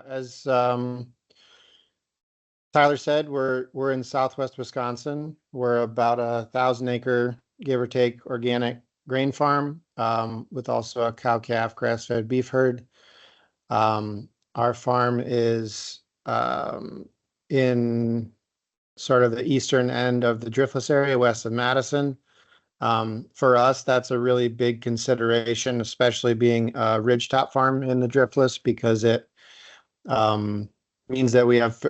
as Tyler said, we're in Southwest Wisconsin. We're about 1,000-acre, give or take, organic grain farm, with also a cow-calf grass-fed beef herd. Our farm is in sort of the eastern end of the Driftless area, west of Madison. For us, that's a really big consideration, especially being a ridgetop farm in the Driftless, because it means that we have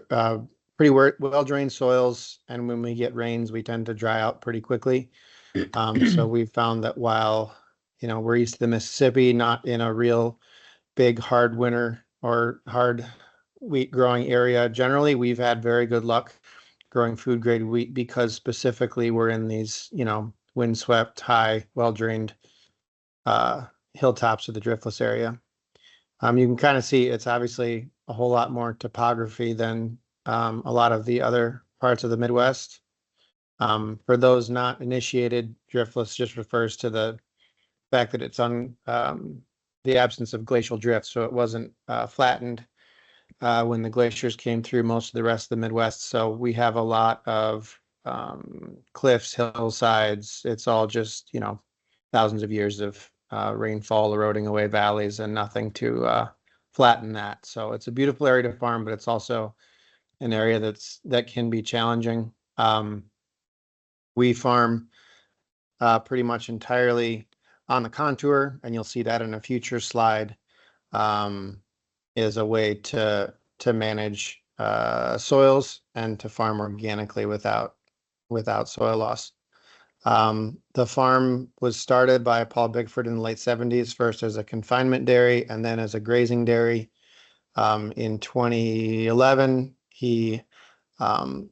pretty well-drained soils, and when we get rains, we tend to dry out pretty quickly. So we've found that while, we're east of the Mississippi, not in a real big hard winter or hard wheat growing area, generally, we've had very good luck growing food grade wheat because specifically we're in these, windswept, high, well-drained hilltops of the Driftless area. You can kind of see it's obviously a whole lot more topography than a lot of the other parts of the Midwest. For those not initiated, Driftless just refers to the fact that it's on the absence of glacial drift, so it wasn't flattened when the glaciers came through most of the rest of the Midwest. So we have a lot of cliffs, hillsides. It's all just, thousands of years of rainfall eroding away valleys and nothing to flatten that. So it's a beautiful area to farm, but it's also an area that can be challenging. We farm pretty much entirely on the contour, and you'll see that in a future slide, is a way to manage soils and to farm organically without soil loss. The farm was started by Paul Bigford in the late 70s, first as a confinement dairy and then as a grazing dairy. In 2011, he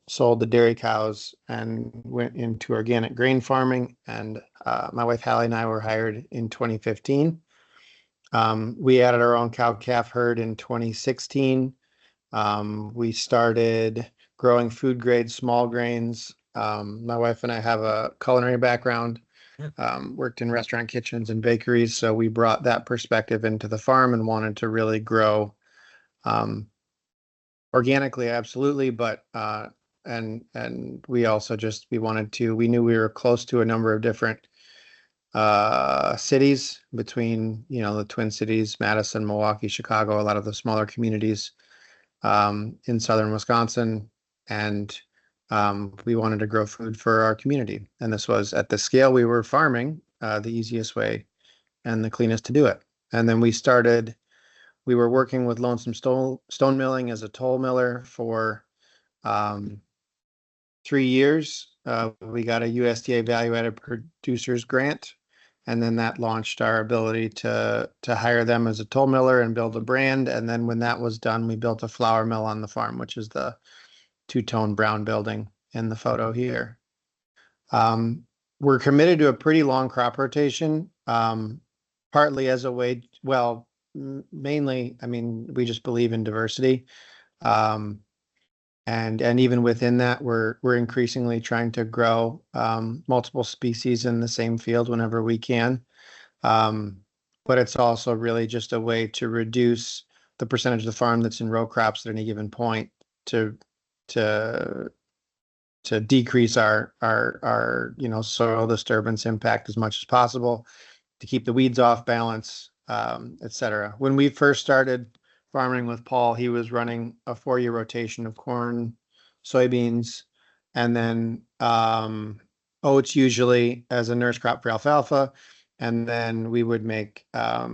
sold the dairy cows and went into organic grain farming. And my wife Halee and I were hired in 2015. We added our own cow-calf herd in 2016. We started growing food grade small grains. My wife and I have a culinary background, worked in restaurant kitchens and bakeries. So we brought that perspective into the farm and wanted to really grow organically, absolutely. But and we also we knew we were close to a number of different cities between, the Twin Cities, Madison, Milwaukee, Chicago, a lot of the smaller communities in southern Wisconsin. And we wanted to grow food for our community. And this was at the scale we were farming, the easiest way and the cleanest to do it. And then we were working with Lonesome Stone Milling as a toll miller for 3 years. We got a USDA value-added producers grant, and then that launched our ability to hire them as a toll miller and build a brand. And then when that was done, we built a flour mill on the farm, which is the two-tone brown building in the photo here. We're committed to a pretty long crop rotation, partly as a way, mainly, we just believe in diversity. And even within that, we're increasingly trying to grow multiple species in the same field whenever we can. But it's also really just a way to reduce the percentage of the farm that's in row crops at any given point to decrease our soil disturbance impact as much as possible, to keep the weeds off balance, et cetera. When we first started farming with Paul, he was running a 4-year rotation of corn, soybeans, and then oats, usually as a nurse crop for alfalfa. And then we would make a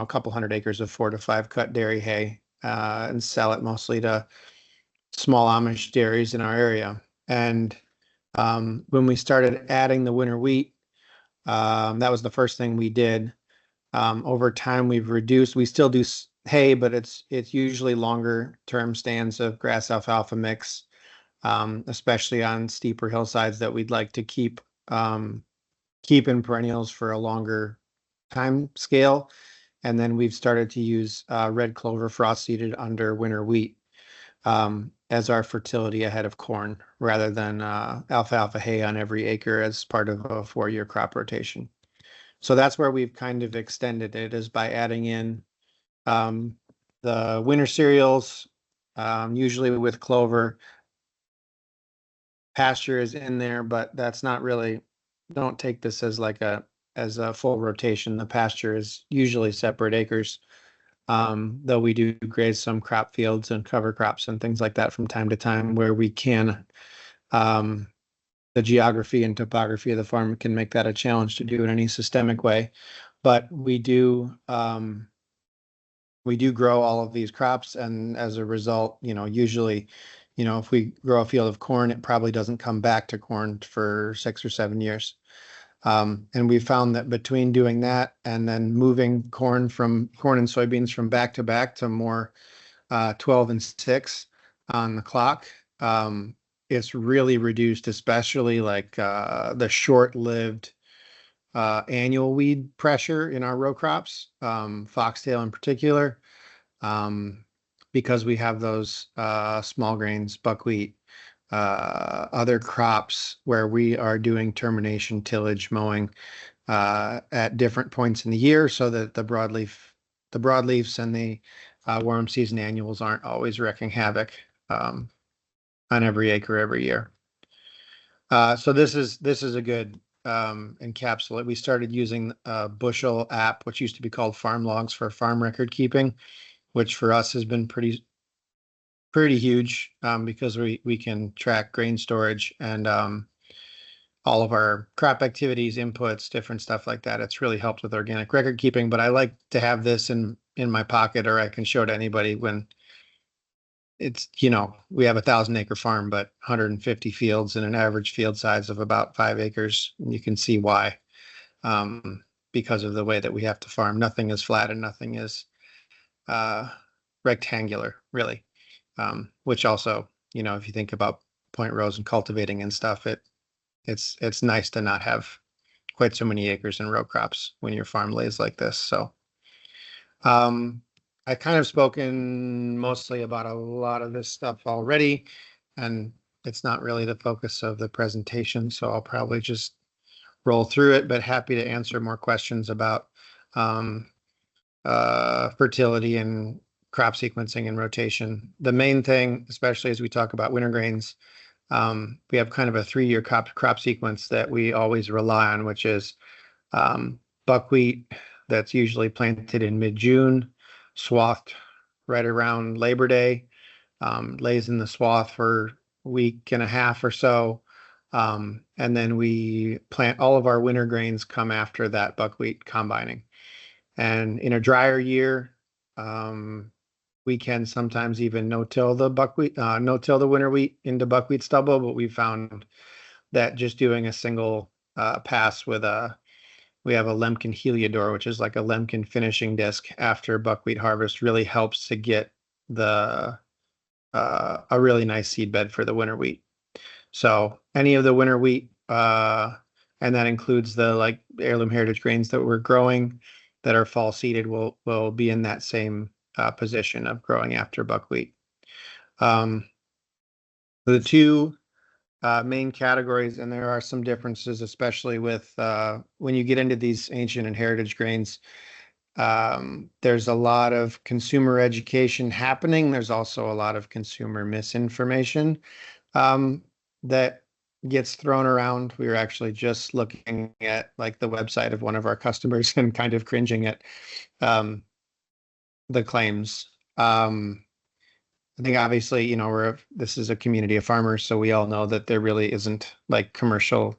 couple hundred acres of 4 to 5 cut dairy hay and sell it mostly to small Amish dairies in our area. And when we started adding the winter wheat, that was the first thing we did. Over time, we've reduced. We still do hay, but it's usually longer term stands of grass alfalfa mix, especially on steeper hillsides that we'd like to keep in perennials for a longer time scale. And then we've started to use red clover frost seeded under winter wheat as our fertility ahead of corn, rather than alfalfa hay on every acre as part of a 4-year crop rotation. So that's where we've kind of extended it, is by adding in the the winter cereals, usually with clover. Pasture is in there, but that's not really, don't take this as like as a full rotation. The pasture is usually separate acres. Though we do graze some crop fields and cover crops and things like that from time to time where we can. Um, the geography and topography of the farm can make that a challenge to do in any systemic way. But we do grow all of these crops, and as a result, usually, if we grow a field of corn, it probably doesn't come back to corn for 6 or 7 years. And we found that between doing that and then moving corn and soybeans from back to back to more 12 and 6 on the clock, it's really reduced, especially like the short-lived annual weed pressure in our row crops, foxtail in particular, because we have those small grains, buckwheat, other crops where we are doing termination, tillage, mowing at different points in the year, so that the broadleafs and the warm season annuals aren't always wreaking havoc on every acre every year. So this is a good encapsulate. We started using a bushel app, which used to be called Farm Logs, for farm record keeping, which for us has been pretty huge, because we can track grain storage and all of our crop activities, inputs, different stuff like that. It's really helped with organic record keeping, but I like to have this in my pocket, or I can show to anybody when it's, we have 1,000-acre farm, but 150 fields and an average field size of about 5 acres. And you can see why, because of the way that we have to farm. Nothing is flat and nothing is rectangular, really. Which also, if you think about point rows and cultivating and stuff, it's nice to not have quite so many acres in row crops when your farm lays like this. So, I kind of spoken mostly about a lot of this stuff already, and it's not really the focus of the presentation, so I'll probably just roll through it, but happy to answer more questions about fertility and crop sequencing and rotation. The main thing, especially as we talk about winter grains, we have kind of a 3-year crop sequence that we always rely on, which is buckwheat that's usually planted in mid-June, swathed right around Labor Day, lays in the swath for a week and a half or so. And then we plant all of our winter grains come after that buckwheat combining. And in a drier year, we can sometimes even no-till the winter wheat into buckwheat stubble, but we found that just doing a single pass with we have a Lemkin Heliodor, which is like a Lemkin finishing disc after buckwheat harvest, really helps to get a really nice seed bed for the winter wheat. So any of the winter wheat, and that includes the like heirloom heritage grains that we're growing that are fall seeded, will be in that same position of growing after buckwheat. The two main categories, and there are some differences, especially with when you get into these ancient and heritage grains. There's a lot of consumer education happening. There's also a lot of consumer misinformation that gets thrown around. We were actually just looking at like the website of one of our customers and kind of cringing at the claims. I think obviously, this is a community of farmers, so we all know that there really isn't like commercial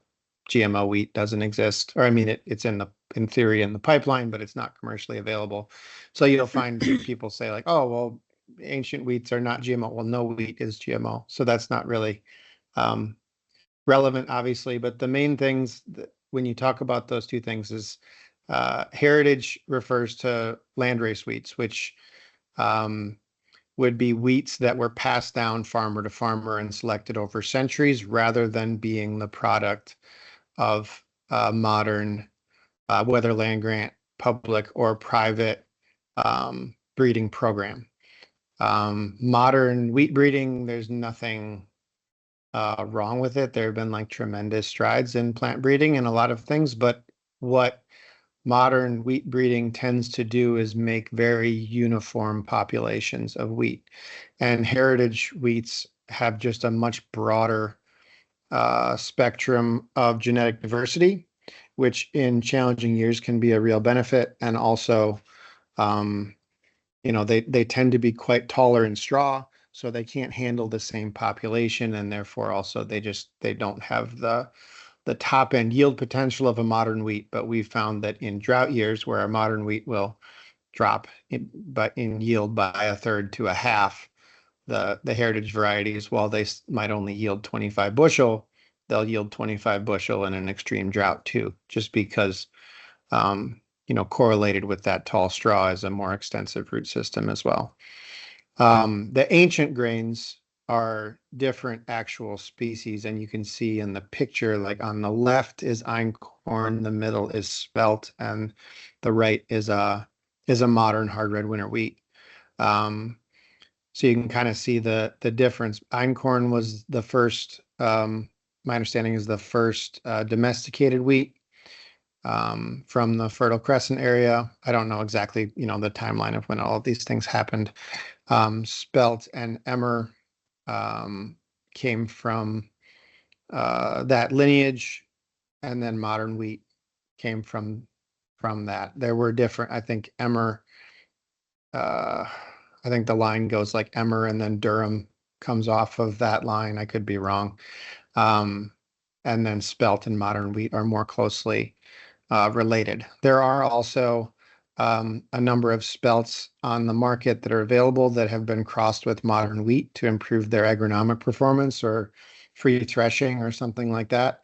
GMO wheat doesn't exist. Or I mean, it's in theory in the pipeline, but it's not commercially available. So you'll find people say like, oh, well, ancient wheats are not GMO. Well, no wheat is GMO. So that's not really relevant, obviously. But the main things that, when you talk about those two things, is heritage refers to landrace wheats, which would be wheats that were passed down farmer to farmer and selected over centuries, rather than being the product of modern, whether land grant, public or private breeding program. Modern wheat breeding, there's nothing wrong with it. There have been like tremendous strides in plant breeding and a lot of things, but what modern wheat breeding tends to do is make very uniform populations of wheat. And heritage wheats have just a much broader spectrum of genetic diversity, which in challenging years can be a real benefit. And also, um, they tend to be quite taller in straw, so they can't handle the same population, and therefore also they don't have the top end yield potential of a modern wheat. But we've found that in drought years where a modern wheat will drop but in yield by a third to a half, the heritage varieties, while they might only yield 25 bushel, they'll yield 25 bushel in an extreme drought too, just because correlated with that tall straw is a more extensive root system as well. The ancient grains are different actual species, and you can see in the picture, like on the left is einkorn, the middle is spelt, and the right is a modern hard red winter wheat. So you can kind of see the difference. Einkorn was the first, my understanding is the first domesticated wheat from the Fertile Crescent area. I don't know exactly, the timeline of when all of these things happened. Spelt and Emmer came from that lineage, and then modern wheat came from that. There were different, I think Emmer, I think the line goes like Emmer and then Durham comes off of that line. I could be wrong. And then spelt and modern wheat are more closely related. There are also a number of spelts on the market that are available that have been crossed with modern wheat to improve their agronomic performance or free threshing or something like that.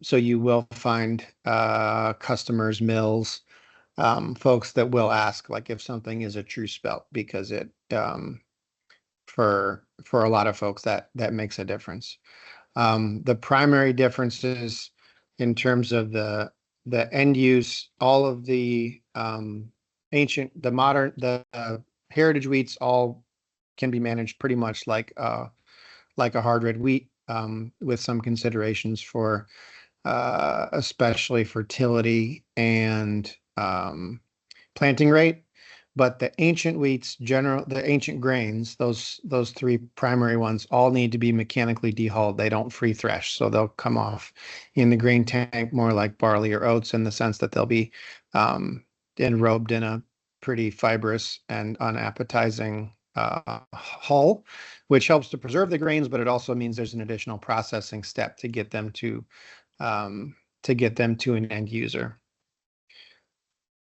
So you will find customers, mills, folks that will ask like if something is a true spelt, because it for a lot of folks that makes a difference. The primary differences in terms of the end use, all of the heritage wheats all can be managed pretty much like a hard red wheat, with some considerations for especially fertility and planting rate. But the ancient wheats, the ancient grains, those three primary ones, all need to be mechanically dehulled. They don't free thresh, so they'll come off in the grain tank more like barley or oats, in the sense that they'll be enrobed in a pretty fibrous and unappetizing hull, which helps to preserve the grains, but it also means there's an additional processing step to get them to an end user.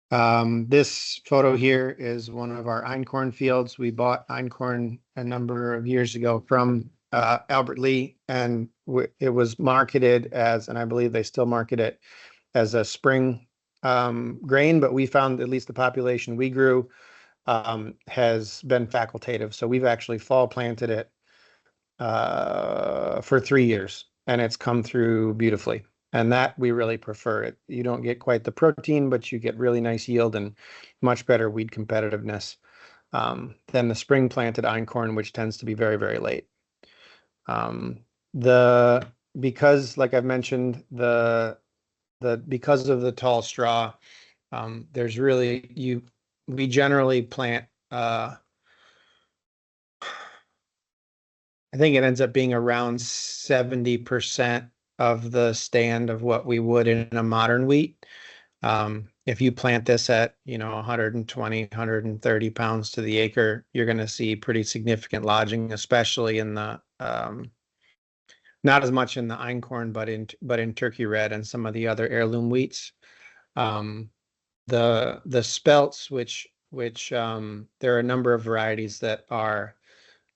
This photo here is one of our einkorn fields. We bought einkorn a number of years ago from Albert Lee, and it was marketed as, and I believe they still market it as, a spring grain, but we found at least the population we grew has been facultative. So we've actually fall planted it for 3 years, and it's come through beautifully. And that we really prefer it. You don't get quite the protein, but you get really nice yield and much better weed competitiveness than the spring planted einkorn, which tends to be very, very late. Because, like I've mentioned, because of the tall straw, there's really we generally plant. I think it ends up being around 70% of the stand of what we would in a modern wheat. If you plant this at 120, 130 pounds to the acre, you're going to see pretty significant lodging, especially in the not as much in the einkorn, but in turkey red and some of the other heirloom wheats. The spelts, which there are a number of varieties that are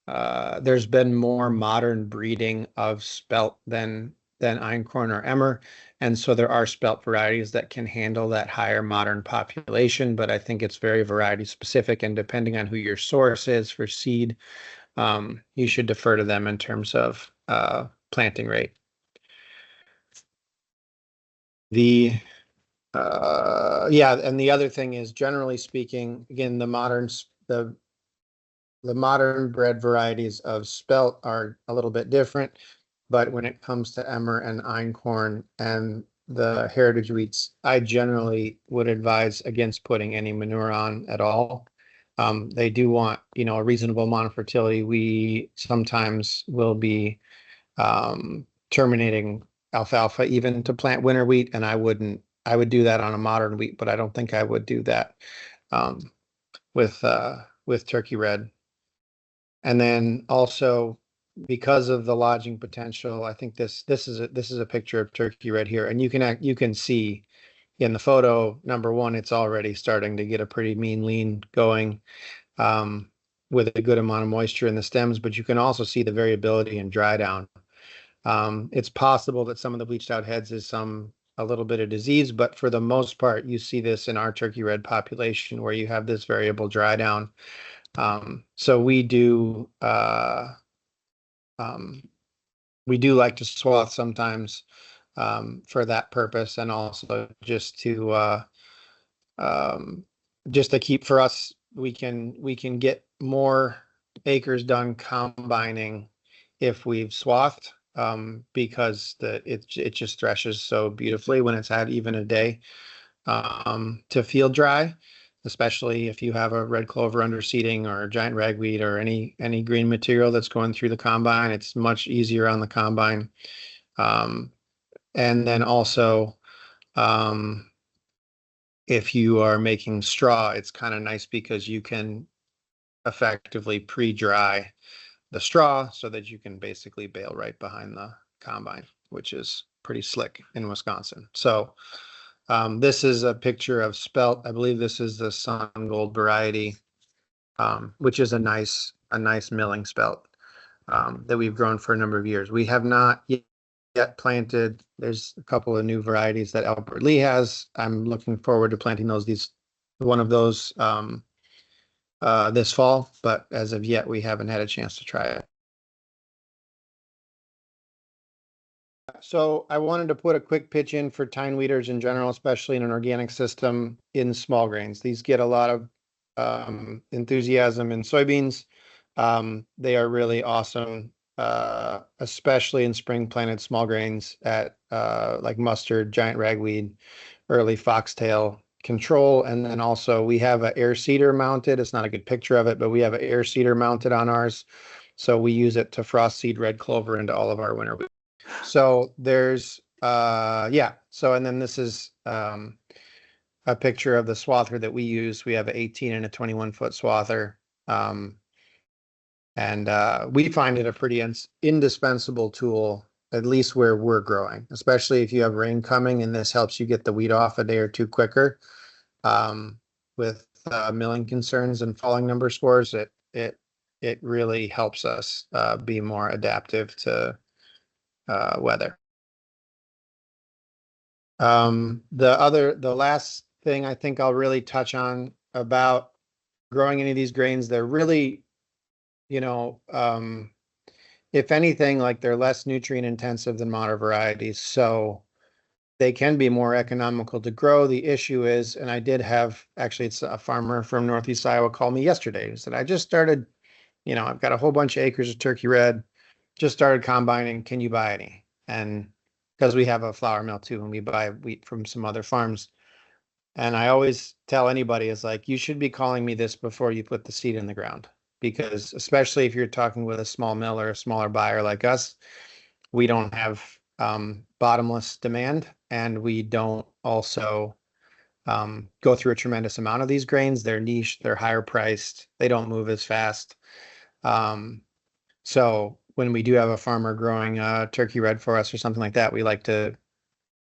there's been more modern breeding of spelt than einkorn or emmer, and so there are spelt varieties that can handle that higher modern population. But I think it's very variety specific, and depending on who your source is for seed, you should defer to them in terms of planting rate. And the other thing is, generally speaking, again, the modern bred varieties of spelt are a little bit different, but when it comes to emmer and einkorn and the heritage wheats, I generally would advise against putting any manure on at all. They do want, a reasonable amount of fertility. We sometimes will be terminating alfalfa even to plant winter wheat, and I would do that on a modern wheat, but I don't think I would do that um, with turkey red. And then also because of the lodging potential, I think this is a picture of turkey red here, and you can see in the photo number one, it's already starting to get a pretty mean lean going with a good amount of moisture in the stems, but you can also see the variability in dry down. It's possible that some of the bleached out heads is a little bit of disease, but for the most part, you see this in our turkey red population where you have this variable dry down. So um, we do like to swath sometimes for that purpose, and also just to keep for us, we can get more acres done combining if we've swathed, because it just threshes so beautifully when it's had even a day to field dry, especially if you have a red clover under seeding or a giant ragweed or any green material that's going through the combine. It's much easier on the combine. And then also, if you are making straw, it's kind of nice because you can effectively pre-dry the straw so that you can basically bale right behind the combine, which is pretty slick in Wisconsin. So this is a picture of spelt. I believe this is the Sun Gold variety, which is a nice milling spelt that we've grown for a number of years. We have not yet planted. There's a couple of new varieties that Albert Lee has. I'm looking forward to planting one of those this fall, but as of yet, we haven't had a chance to try it. So I wanted to put a quick pitch in for tine weeders in general, especially in an organic system in small grains. These get a lot of enthusiasm in soybeans. They are really awesome, especially in spring planted small grains at like mustard, giant ragweed, early foxtail control. And then also we have an air seeder mounted. It's not a good picture of it, but we have an air seeder mounted on ours. So we use it to frost seed red clover into all of our winter wheat. So there's yeah. So and then this is a picture of the swather that we use. We have an 18 and a 21-foot swather. And we find it a pretty indispensable tool, at least where we're growing, especially if you have rain coming, and this helps you get the weed off a day or two quicker. With milling concerns and falling number scores, it really helps us be more adaptive to weather. The last thing I think I'll really touch on about growing any of these grains, they're really, if anything, like they're less nutrient intensive than modern varieties. So they can be more economical to grow. The issue is, and I did have, actually, it's a farmer from Northeast Iowa called me yesterday. He said, I just started, I've got a whole bunch of acres of turkey red, just started combining. Can you buy any? And because we have a flour mill too, and we buy wheat from some other farms. And I always tell anybody is like, you should be calling me this before you put the seed in the ground, because especially if you're talking with a small mill or a smaller buyer like us, we don't have bottomless demand, and we don't also go through a tremendous amount of these grains. They're niche, they're higher priced, they don't move as fast. So when we do have a farmer growing turkey red for us or something like that, we like to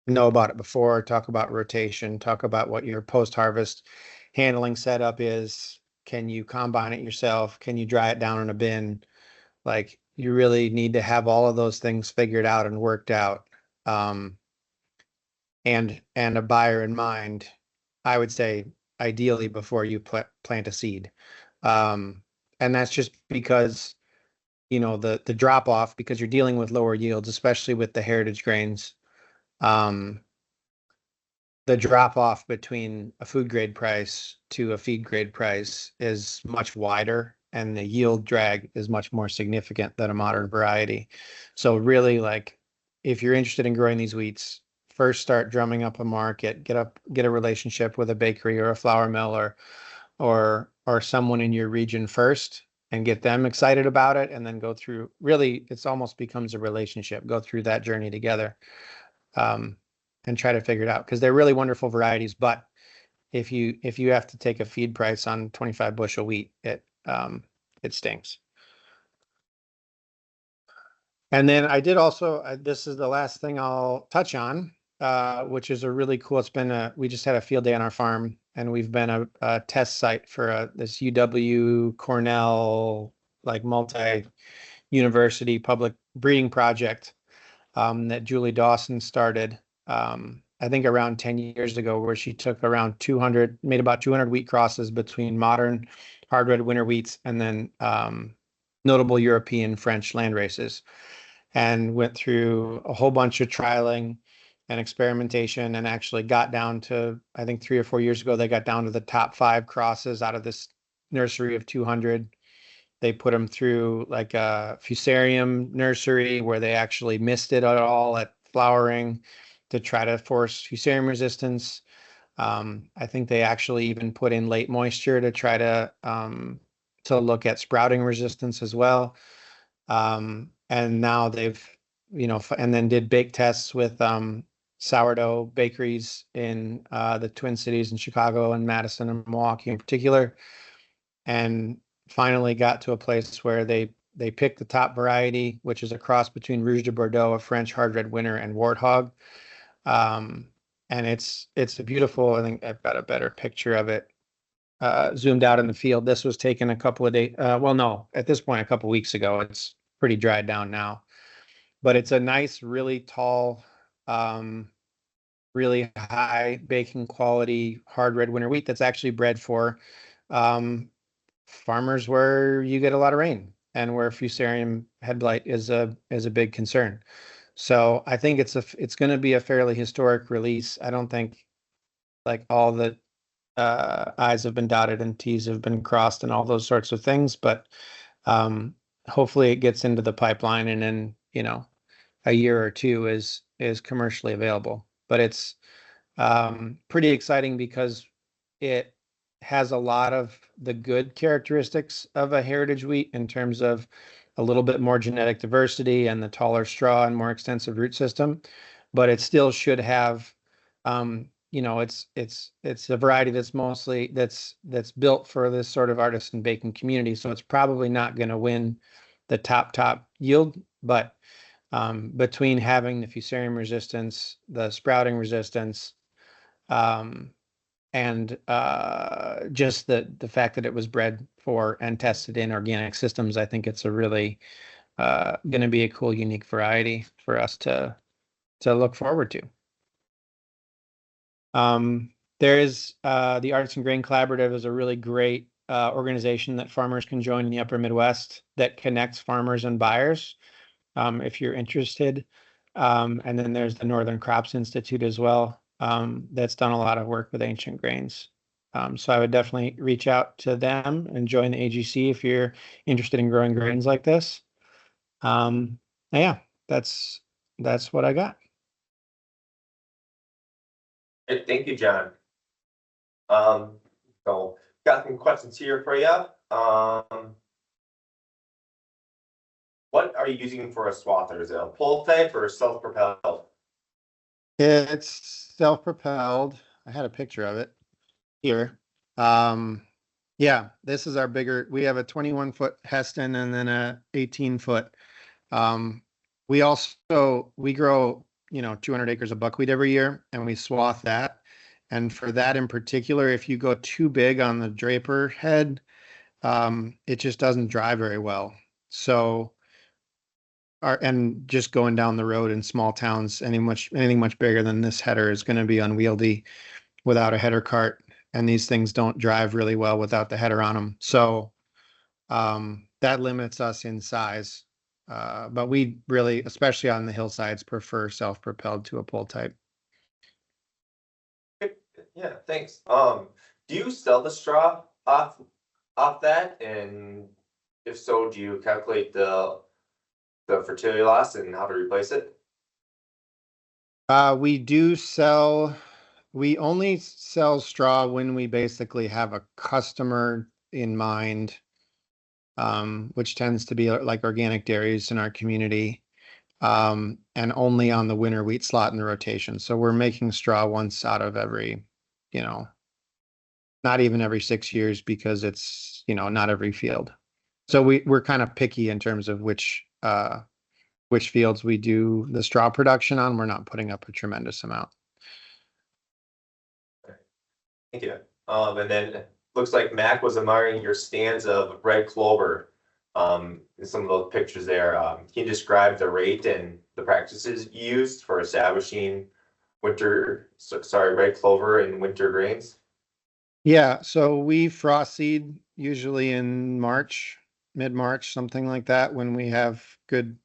know about it before, talk about rotation, talk about what your post-harvest handling setup is. Can you combine it yourself? Can you dry it down in a bin? Like, you really need to have all of those things figured out and worked out. And a buyer in mind, I would say ideally before you plant a seed. And that's just because, the drop off, because you're dealing with lower yields, especially with the heritage grains. The drop off between a food grade price to a feed grade price is much wider, and the yield drag is much more significant than a modern variety. So really, like, if you're interested in growing these wheats, first start drumming up a market, get a relationship with a bakery or a flour mill or someone in your region first and get them excited about it, and then go through, really, it's almost becomes a relationship, go through that journey together, um, and try to figure it out, because they're really wonderful varieties. But if you have to take a feed price on 25 bushel wheat, it stings. And then I did also, this is the last thing I'll touch on, which is a really cool, we just had a field day on our farm, and we've been a test site for this UW Cornell, like multi-university public breeding project, that Julie Dawson started, I think around 10 years ago, where she took around made about 200 wheat crosses between modern hard red winter wheats and then notable European French land races, and went through a whole bunch of trialing and experimentation, and actually got down to, I think 3 or 4 years ago, they got down to the top 5 crosses out of this nursery of 200. They put them through like a fusarium nursery where they actually missed it at all at flowering to try to force fusarium resistance. I think they actually even put in late moisture to try to look at sprouting resistance as well. And now they've, and then did bake tests with sourdough bakeries in the Twin Cities in Chicago and Madison and Milwaukee in particular, and finally got to a place where they picked the top variety, which is a cross between Rouge de Bordeaux, a French hard red winter, and Warthog. And it's a beautiful, I think I've got a better picture of it zoomed out in the field. This was taken a couple of days, well, no, at this point, a couple of weeks ago. It's pretty dried down now, but it's a nice, really tall, really high baking quality hard red winter wheat that's actually bred for farmers where you get a lot of rain and where fusarium head blight is a big concern. So I think it's going to be a fairly historic release. I don't think like all the I's have been dotted and T's have been crossed and all those sorts of things, but hopefully it gets into the pipeline and in, a year or two is commercially available. But it's pretty exciting because it has a lot of the good characteristics of a heritage wheat in terms of a little bit more genetic diversity and the taller straw and more extensive root system, but it still should have, it's a variety that's built for this sort of artisan baking community. So it's probably not going to win the top yield, but between having the fusarium resistance, the sprouting resistance, and just the fact that it was bred for and tested in organic systems, I think it's a really going to be a cool, unique variety for us to look forward to. There is the Artisan Grain Collaborative is a really great organization that farmers can join in the Upper Midwest that connects farmers and buyers, if you're interested. And then there's the Northern Crops Institute as well, that's done a lot of work with ancient grains. So I would definitely reach out to them and join the AGC if you're interested in growing grains like this. Yeah, that's what I got. Hey, thank you, John. So got some questions here for you. What are you using for a swather? Is it a pull type or self-propelled? It's self-propelled. I had a picture of it here. Yeah, this is our bigger, we have a 21-foot Heston and then a 18-foot. We grow, 200 acres of buckwheat every year, and we swath that. And for that in particular, if you go too big on the draper head, it just doesn't dry very well. So, and just going down the road in small towns, anything much bigger than this header is going to be unwieldy without a header cart. And these things don't drive really well without the header on them. So that limits us in size. But we really, especially on the hillsides, prefer self-propelled to a pull type. Yeah, thanks. Do you sell the straw off that? And if so, do you calculate the fertility loss and how to replace it? We do sell, we only sell straw when we basically have a customer in mind, which tends to be like organic dairies in our community, and only on the winter wheat slot in the rotation. So we're making straw once out of every, you know, not even every 6 years because it's, not every field. So we're kind of picky in terms of which fields we do the straw production on. We're not putting up a tremendous amount. Thank you. And then looks like Mac was admiring your stands of red clover. In some of those pictures there. Can you describe the rate and the practices used for establishing red clover and winter grains? Yeah, so we frost seed usually in March, mid-March, something like that, when we have good,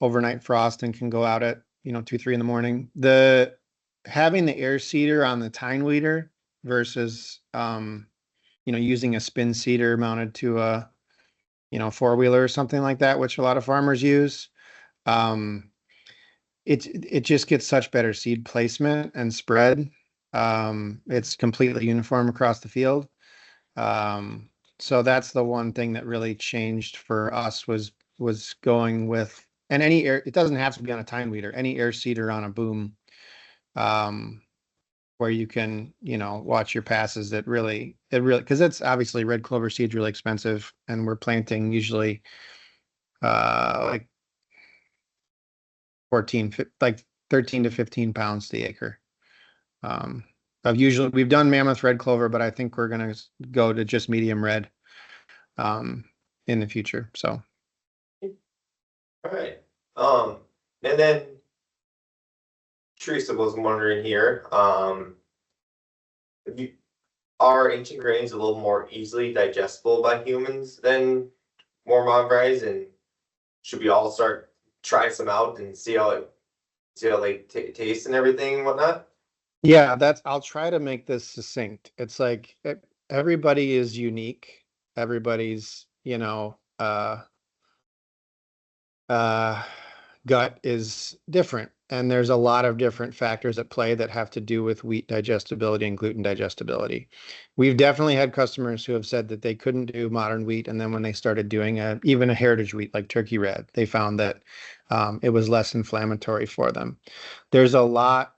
overnight frost and can go out at, 2, 3 in the morning. The having the air seeder on the tine weeder versus using a spin seeder mounted to a, four-wheeler or something like that, which a lot of farmers use. Um, it just gets such better seed placement and spread. It's completely uniform across the field. Um, so that's the one thing that really changed for us was going with, and any air, it doesn't have to be on a tine weeder, any air seeder on a boom, um, where you can, watch your passes. It really, because it's obviously red clover seed's really expensive, and we're planting usually like like 13 to 15 pounds to the acre. Um, we've done mammoth red clover, but I think we're gonna go to just medium red um, in the future. So All right. And then Teresa was wondering here, if you, are ancient grains a little more easily digestible by humans than more modern varieties? And should we all start trying some out and see how they taste and everything and whatnot? yeah, I'll try to make this succinct. It's like everybody is unique. Everybody's, uh, gut is different. And there's a lot of different factors at play that have to do with wheat digestibility and gluten digestibility. We've definitely had customers who have said that they couldn't do modern wheat. And then when they started doing even a heritage wheat like Turkey Red, they found that it was less inflammatory for them. There's a lot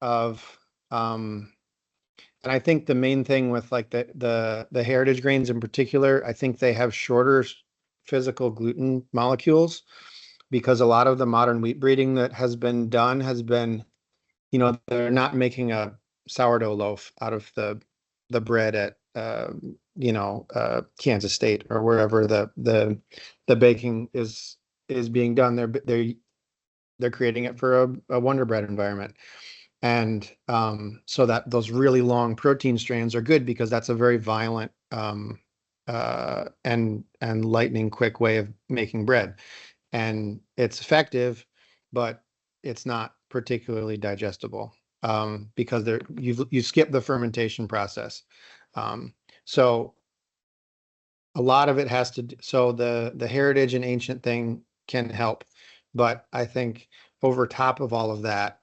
of, um, and I think the main thing with like the heritage grains in particular, I think they have shorter physical gluten molecules because a lot of the modern wheat breeding that has been done has been, they're not making a sourdough loaf out of the bread at Kansas State or wherever the baking is being done. They're creating it for a Wonder Bread environment. And so that those really long protein strands are good because that's a very violent and lightning quick way of making bread. And it's effective, but it's not particularly digestible because you skip the fermentation process. So a lot of it has to so the heritage and ancient thing can help, but I think over top of all of that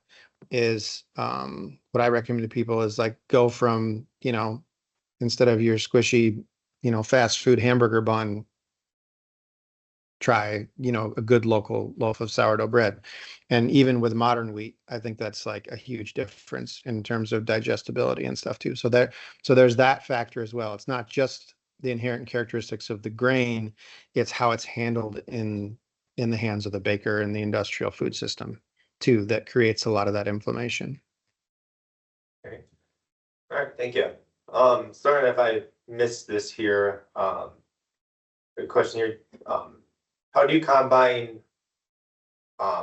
is what I recommend to people is like go from, instead of your squishy, fast food hamburger bun, try, a good local loaf of sourdough bread. And even with modern wheat, I think that's like a huge difference in terms of digestibility and stuff too. So there's that factor as well. It's not just the inherent characteristics of the grain, it's how it's handled in the hands of the baker and the industrial food system too that creates a lot of that inflammation. Okay. All right, thank you. Sorry if I missed this here. Good question here. How do you combine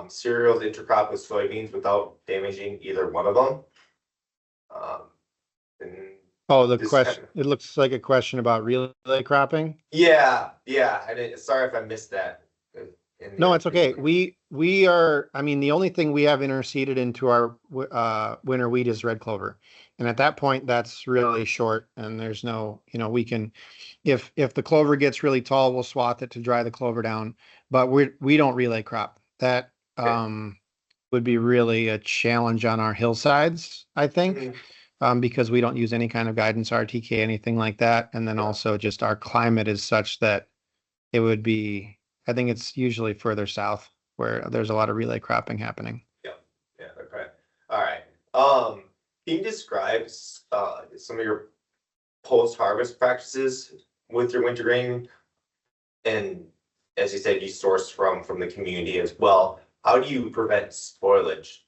cereals intercrop with soybeans without damaging either one of them? Um, and Oh, the this kind question, of, it looks like a question about relay cropping. yeah, I didn't, sorry if I missed that in No, your it's okay. presentation. We are, I mean, the only thing we have interseeded into our winter wheat is red clover. And at that point, that's really short and there's no, we can, if the clover gets really tall, we'll swath it to dry the clover down, but we don't relay crop. That Okay, would be really a challenge on our hillsides, I think. Mhm. Because we don't use any kind of guidance, RTK, anything like that. And then Yeah. also just our climate is such that it would be, I think it's usually further south where there's a lot of relay cropping happening. Yeah, yeah, okay. All right. Can you describe some of your post-harvest practices with your winter grain? And as you said, you source from the community as well. How do you prevent spoilage?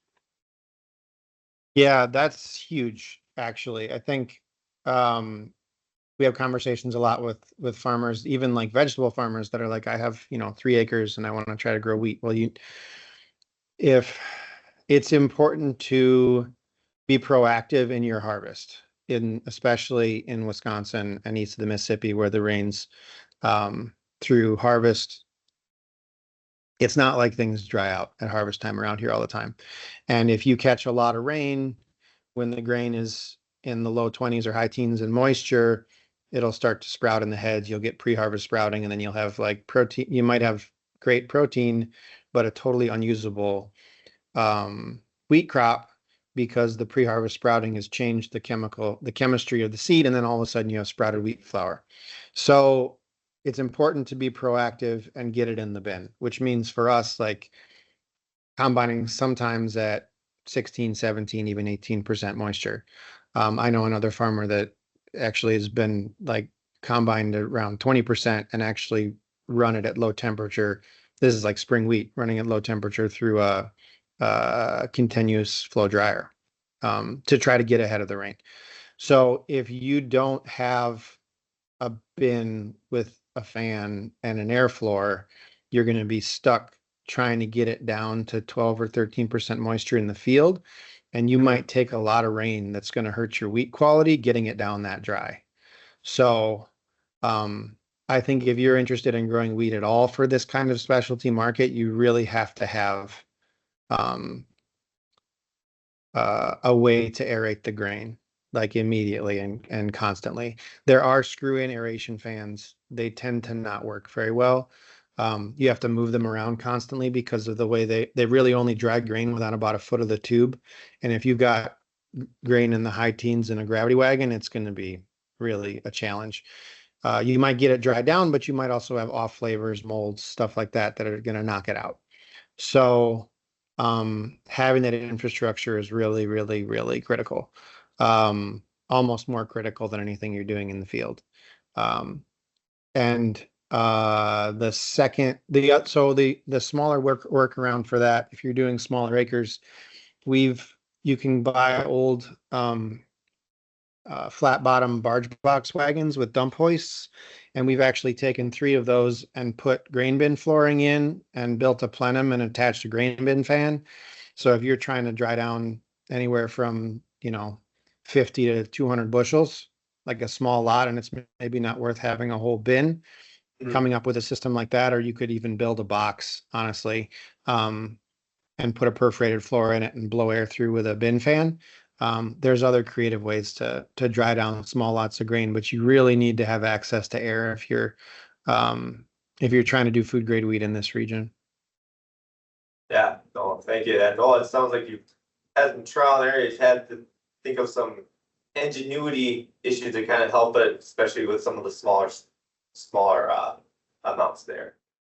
Yeah, that's huge, actually. I think we have conversations a lot with farmers, even like vegetable farmers that are like, I have, 3 acres and I want to try to grow wheat. Well, if it's important to be proactive in your harvest, especially in Wisconsin and east of the Mississippi, where the rains through harvest, it's not like things dry out at harvest time around here all the time. And if you catch a lot of rain when the grain is in the low 20s or high teens in moisture, it'll start to sprout in the heads. You'll get pre-harvest sprouting, and then you'll have like protein. You might have great protein, but a totally unusable wheat crop because the pre-harvest sprouting has changed the chemistry of the seed, and then all of a sudden you have sprouted wheat flour. So it's important to be proactive and get it in the bin, which means for us, like combining sometimes at 16, 17, even 18% moisture. I know another farmer that actually has been like combined around 20% and actually run it at low temperature. This is like spring wheat running at low temperature through a continuous flow dryer to try to get ahead of the rain. So if you don't have a bin with a fan and an air floor, you're going to be stuck trying to get it down to 12 or 13% moisture in the field. And you might take a lot of rain that's going to hurt your wheat quality getting it down that dry. So, I think if you're interested in growing wheat at all for this kind of specialty market, you really have to have um, a way to aerate the grain like immediately and constantly. There are screw-in aeration fans. They tend to not work very well. You have to move them around constantly because of the way they really only dry grain within about a foot of the tube. And if you've got grain in the high teens in a gravity wagon, it's going to be really a challenge. You might get it dry down, but you might also have off flavors, molds, stuff like that that are going to knock it out. So having that infrastructure is really, really, really critical. Almost more critical than anything you're doing in the field. Um, and the second, so the smaller workaround for that, if you're doing smaller acres, you can buy old flat bottom barge box wagons with dump hoists. And we've actually taken 3 of those and put grain bin flooring in and built a plenum and attached a grain bin fan. So if you're trying to dry down anywhere from, 50 to 200 bushels, like a small lot, and it's maybe not worth having a whole bin, Mhm. coming up with a system like that, or you could even build a box, honestly. And put a perforated floor in it and blow air through with a bin fan. There's other creative ways to dry down small lots of grain, but you really need to have access to air if you're trying to do food grade wheat in this region. Yeah, no, thank you. And it sounds like you've had some trial and error. You've had to think of some ingenuity issues to kind of help it, especially with some of the smaller amounts there.